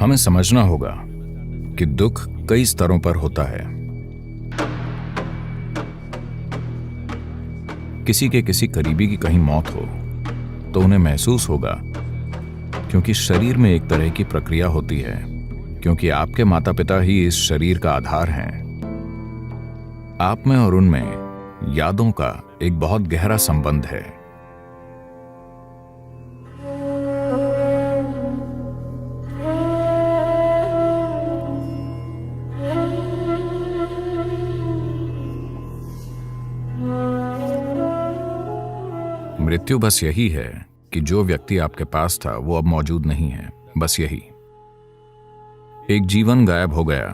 हमें समझना होगा कि दुख कई स्तरों पर होता है। किसी के किसी करीबी की कहीं मौत हो तो उन्हें महसूस होगा, क्योंकि शरीर में एक तरह की प्रक्रिया होती है, क्योंकि आपके माता पिता ही इस शरीर का आधार हैं। आप में और उनमें यादों का एक बहुत गहरा संबंध है। मृत्यु बस यही है कि जो व्यक्ति आपके पास था वो अब मौजूद नहीं है, बस यही। एक जीवन गायब हो गया।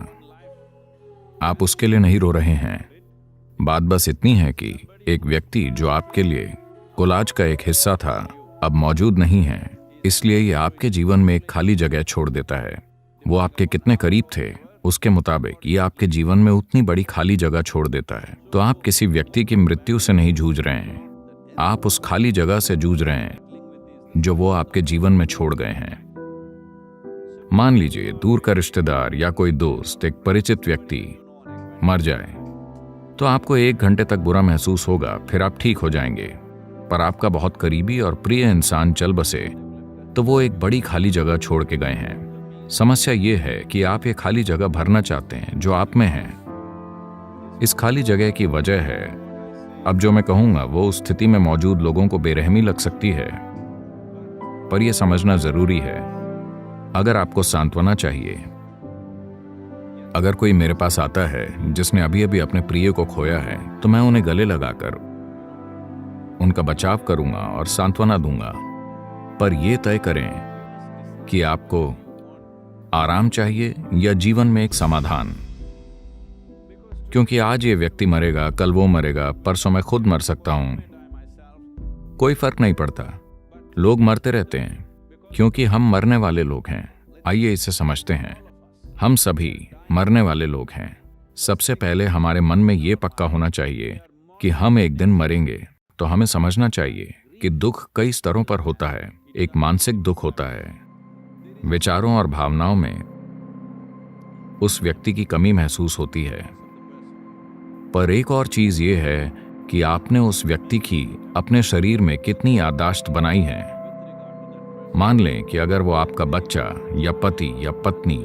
आप उसके लिए नहीं रो रहे हैं। बात बस इतनी है कि एक व्यक्ति जो आपके लिए कोलाज का एक हिस्सा था अब मौजूद नहीं है, इसलिए ये आपके जीवन में एक खाली जगह छोड़ देता है। वो आपके कितने करीब थे उसके मुताबिक ये आपके जीवन में उतनी बड़ी खाली जगह छोड़ देता है। तो आप किसी व्यक्ति की मृत्यु से नहीं जूझ रहे हैं, आप उस खाली जगह से जूझ रहे हैं जो वो आपके जीवन में छोड़ गए हैं। मान लीजिए दूर का रिश्तेदार या कोई दोस्त, एक परिचित व्यक्ति मर जाए तो आपको 1 घंटे तक बुरा महसूस होगा, फिर आप ठीक हो जाएंगे। पर आपका बहुत करीबी और प्रिय इंसान चल बसे तो वो एक बड़ी खाली जगह छोड़ के गए हैं। समस्या ये है कि आप ये खाली जगह भरना चाहते हैं जो आप में है। इस खाली जगह की वजह है, अब जो मैं कहूंगा वो उस स्थिति में मौजूद लोगों को बेरहमी लग सकती है, पर यह समझना जरूरी है। अगर आपको सांत्वना चाहिए, अगर कोई मेरे पास आता है जिसने अभी अभी अपने प्रिय को खोया है, तो मैं उन्हें गले लगाकर उनका बचाव करूंगा और सांत्वना दूंगा। पर यह तय करें कि आपको आराम चाहिए या जीवन में एक समाधान, क्योंकि आज ये व्यक्ति मरेगा, कल वो मरेगा, परसों मैं खुद मर सकता हूं। कोई फर्क नहीं पड़ता, लोग मरते रहते हैं क्योंकि हम मरने वाले लोग हैं। आइए इसे समझते हैं। हम सभी मरने वाले लोग हैं। सबसे पहले हमारे मन में ये पक्का होना चाहिए कि हम एक दिन मरेंगे। तो हमें समझना चाहिए कि दुख कई स्तरों पर होता है। एक मानसिक दुख होता है, विचारों और भावनाओं में उस व्यक्ति की कमी महसूस होती है। पर एक और चीज ये है कि आपने उस व्यक्ति की अपने शरीर में कितनी याददाश्त बनाई है। मान लें कि अगर वो आपका बच्चा या पति या पत्नी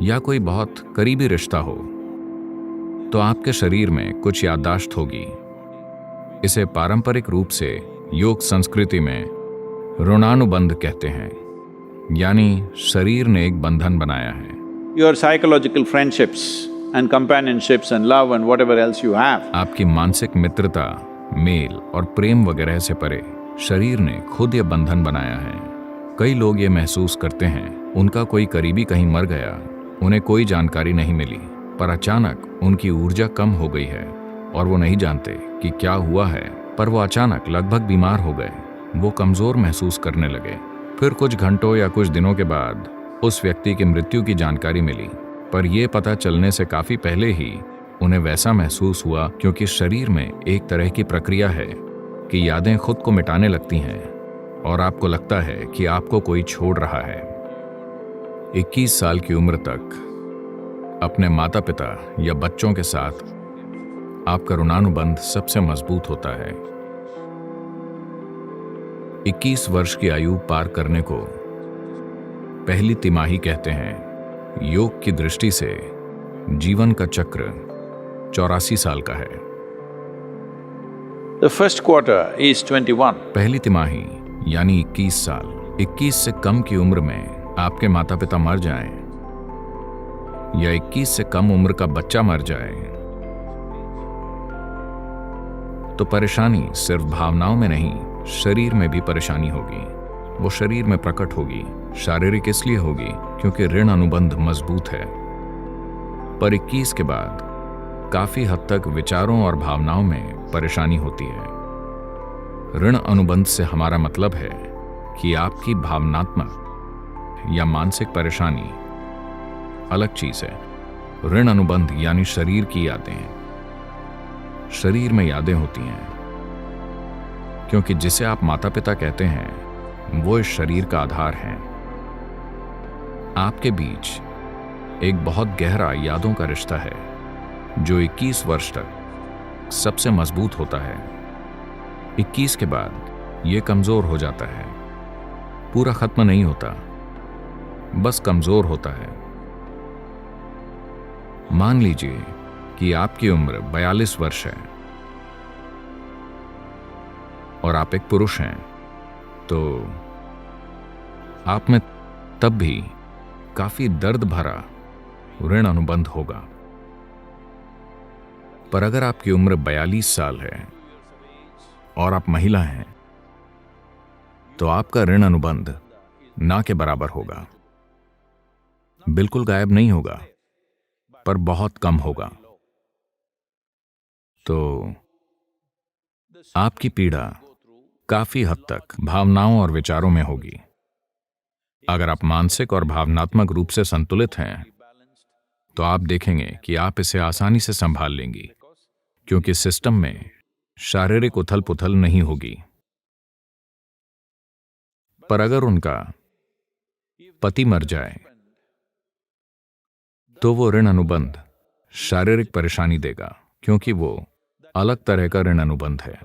या कोई बहुत करीबी रिश्ता हो, तो आपके शरीर में कुछ याददाश्त होगी। इसे पारंपरिक रूप से योग संस्कृति में ऋणानुबंध कहते हैं, यानी शरीर ने एक बंधन बनाया है। Your psychological friendships and companionships and love and whatever else you have. आपकी मानसिक मित्रता, मेल और प्रेम वगैरह से परे शरीर ने खुद ये बंधन बनाया है। कई लोग ये महसूस करते हैं उनका कोई करीबी कहीं मर गया, उन्हें कोई जानकारी नहीं मिली, पर अचानक उनकी ऊर्जा कम हो गई है और वो नहीं जानते कि क्या हुआ है, पर वो अचानक लगभग बीमार हो गए। वो कमजोर महसूस करने लगे। फिर कुछ घंटों या कुछ दिनों के बाद उस व्यक्ति की मृत्यु की जानकारी मिली, पर यह पता चलने से काफी पहले ही उन्हें वैसा महसूस हुआ, क्योंकि शरीर में एक तरह की प्रक्रिया है कि यादें खुद को मिटाने लगती हैं और आपको लगता है कि आपको कोई छोड़ रहा है। 21 साल की उम्र तक अपने माता पिता या बच्चों के साथ आपका ऋणानुबंध सबसे मजबूत होता है। 21 वर्ष की आयु पार करने को पहली तिमाही कहते हैं। योग की दृष्टि से जीवन का चक्र 84 साल का है। The first quarter is 21. पहली तिमाही यानी 21 साल। 21 से कम की उम्र में आपके माता पिता मर जाएं या 21 से कम उम्र का बच्चा मर जाए तो परेशानी सिर्फ भावनाओं में नहीं, शरीर में भी परेशानी होगी। वो शरीर में प्रकट होगी। शारीरिक इसलिए होगी क्योंकि ऋण अनुबंध मजबूत है। पर 21 के बाद काफी हद तक विचारों और भावनाओं में परेशानी होती है। ऋण अनुबंध से हमारा मतलब है कि आपकी भावनात्मक या मानसिक परेशानी अलग चीज है। ऋण अनुबंध यानी शरीर की यादें। शरीर में यादें होती हैं क्योंकि जिसे आप माता पिता कहते हैं वो इस शरीर का आधार है। आपके बीच एक बहुत गहरा यादों का रिश्ता है जो 21 वर्ष तक सबसे मजबूत होता है। 21 के बाद यह कमजोर हो जाता है। पूरा खत्म नहीं होता, बस कमजोर होता है। मान लीजिए कि आपकी उम्र 42 वर्ष है और आप एक पुरुष हैं, तो आप में तब भी काफी दर्द भरा ऋण अनुबंध होगा। पर अगर आपकी उम्र 42 साल है और आप महिला हैं, तो आपका ऋण अनुबंध ना के बराबर होगा। बिल्कुल गायब नहीं होगा, पर बहुत कम होगा। तो आपकी पीड़ा काफी हद तक भावनाओं और विचारों में होगी। अगर आप मानसिक और भावनात्मक रूप से संतुलित हैं, तो आप देखेंगे कि आप इसे आसानी से संभाल लेंगी, क्योंकि सिस्टम में शारीरिक उथल पुथल नहीं होगी। पर अगर उनका पति मर जाए, तो वो ऋण अनुबंध शारीरिक परेशानी देगा, क्योंकि वो अलग तरह का ऋण अनुबंध है।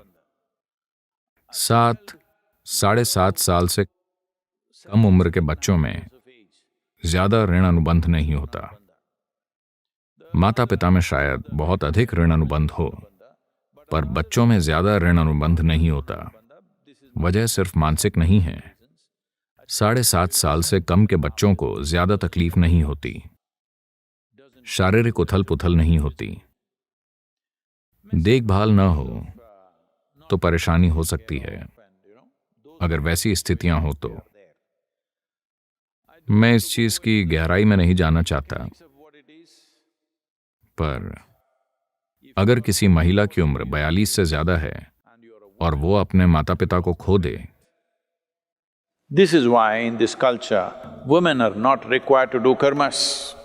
7-7.5 साल से कम उम्र के बच्चों में ज्यादा ऋण अनुबंध नहीं होता। माता पिता में शायद बहुत अधिक ऋण अनुबंध हो, पर बच्चों में ज्यादा ऋण अनुबंध नहीं होता। वजह सिर्फ मानसिक नहीं है। 7.5 साल से कम के बच्चों को ज्यादा तकलीफ नहीं होती, शारीरिक उथल पुथल नहीं होती। देखभाल न हो तो परेशानी हो सकती है। अगर वैसी स्थितियां हो तो मैं इस चीज की गहराई में नहीं जाना चाहता, पर अगर किसी महिला की उम्र 42 से ज्यादा है और वो अपने माता पिता को खो दे, This is why in this culture, women are not required to do karmas.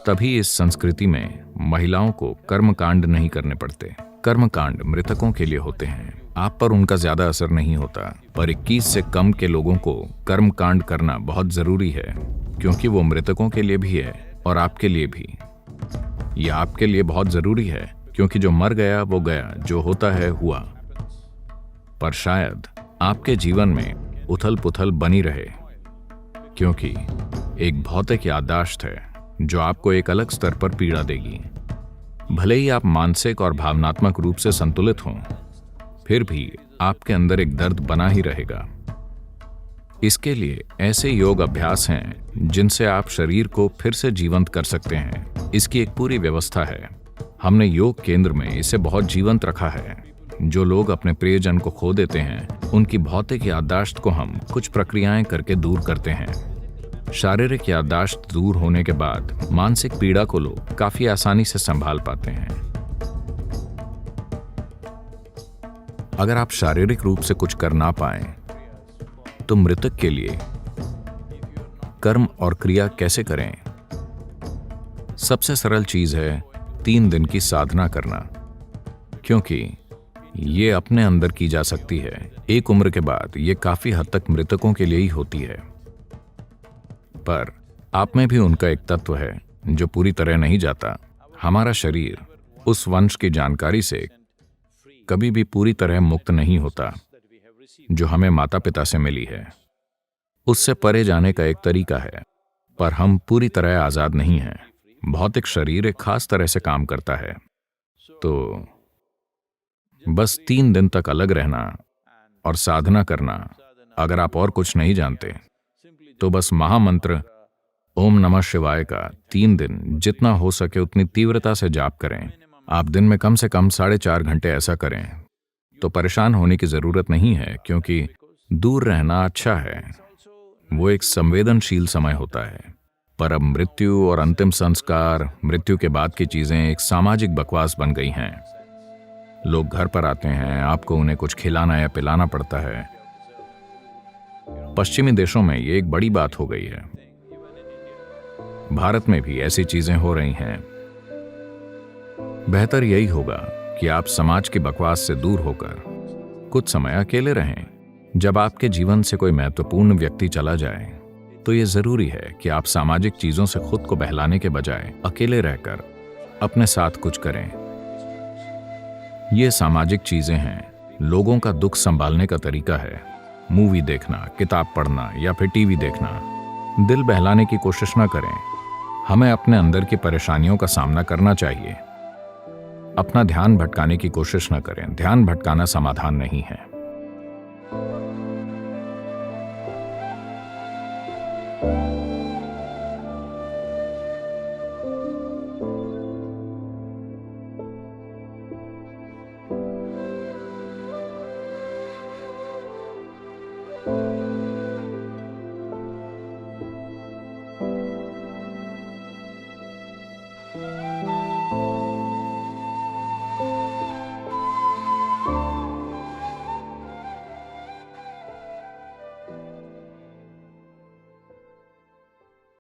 तभी इस संस्कृति में महिलाओं को कर्मकांड नहीं करने पड़ते। कर्मकांड मृतकों के लिए होते हैं, आप पर उनका ज्यादा असर नहीं होता। पर 21 से कम के लोगों को कर्मकांड करना बहुत जरूरी है, क्योंकि वो मृतकों के लिए भी है और आपके लिए भी। यह आपके लिए बहुत जरूरी है, क्योंकि जो मर गया वो गया, जो होता है हुआ। पर शायद आपके जीवन में उथल पुथल बनी रहे, क्योंकि एक भौतिक याददाश्त है जो आपको एक अलग स्तर पर पीड़ा देगी। भले ही आप मानसिक और भावनात्मक रूप से संतुलित हों, फिर भी आपके अंदर एक दर्द बना ही रहेगा। इसके लिए ऐसे योग अभ्यास हैं जिनसे आप शरीर को फिर से जीवंत कर सकते हैं। इसकी एक पूरी व्यवस्था है। हमने योग केंद्र में इसे बहुत जीवंत रखा है। जो लोग अपने प्रियजन को खो देते हैं, उनकी भौतिक याददाश्त को हम कुछ प्रक्रियाएं करके दूर करते हैं। शारीरिक याददाश्त दूर होने के बाद मानसिक पीड़ा को लोग काफी आसानी से संभाल पाते हैं। अगर आप शारीरिक रूप से कुछ कर ना पाएं, तो मृतक के लिए कर्म और क्रिया कैसे करें? सबसे सरल चीज है 3 दिन की साधना करना, क्योंकि ये अपने अंदर की जा सकती है। एक उम्र के बाद ये काफी हद तक मृतकों के लिए ही होती है, पर आप में भी उनका एक तत्व है जो पूरी तरह नहीं जाता। हमारा शरीर उस वंश की जानकारी से कभी भी पूरी तरह मुक्त नहीं होता जो हमें माता पिता से मिली है। उससे परे जाने का एक तरीका है, पर हम पूरी तरह आजाद नहीं हैं। भौतिक शरीर एक खास तरह से काम करता है। तो बस 3 दिन तक अलग रहना और साधना करना। अगर आप और कुछ नहीं जानते, तो बस महामंत्र ओम नमः शिवाय का 3 दिन जितना हो सके उतनी तीव्रता से जाप करें। आप दिन में कम से कम 4.5 घंटे ऐसा करें, तो परेशान होने की जरूरत नहीं है, क्योंकि दूर रहना अच्छा है। वो एक संवेदनशील समय होता है। पर अब मृत्यु और अंतिम संस्कार, मृत्यु के बाद की चीजें एक सामाजिक बकवास बन गई हैं। लोग घर पर आते हैं, आपको उन्हें कुछ खिलाना या पिलाना पड़ता है। पश्चिमी देशों में ये एक बड़ी बात हो गई है। भारत में भी ऐसी चीजें हो रही हैं। बेहतर यही होगा कि आप समाज की बकवास से दूर होकर कुछ समय अकेले रहें। जब आपके जीवन से कोई महत्वपूर्ण व्यक्ति चला जाए, तो ये जरूरी है कि आप सामाजिक चीजों से खुद को बहलाने के बजाय अकेले रहकर अपने साथ कुछ करें। ये सामाजिक चीजें हैं, लोगों का दुख संभालने का तरीका है। मूवी देखना, किताब पढ़ना या फिर टीवी देखना। दिल बहलाने की कोशिश ना करें। हमें अपने अंदर की परेशानियों का सामना करना चाहिए। अपना ध्यान भटकाने की कोशिश न करें। ध्यान भटकाना समाधान नहीं है।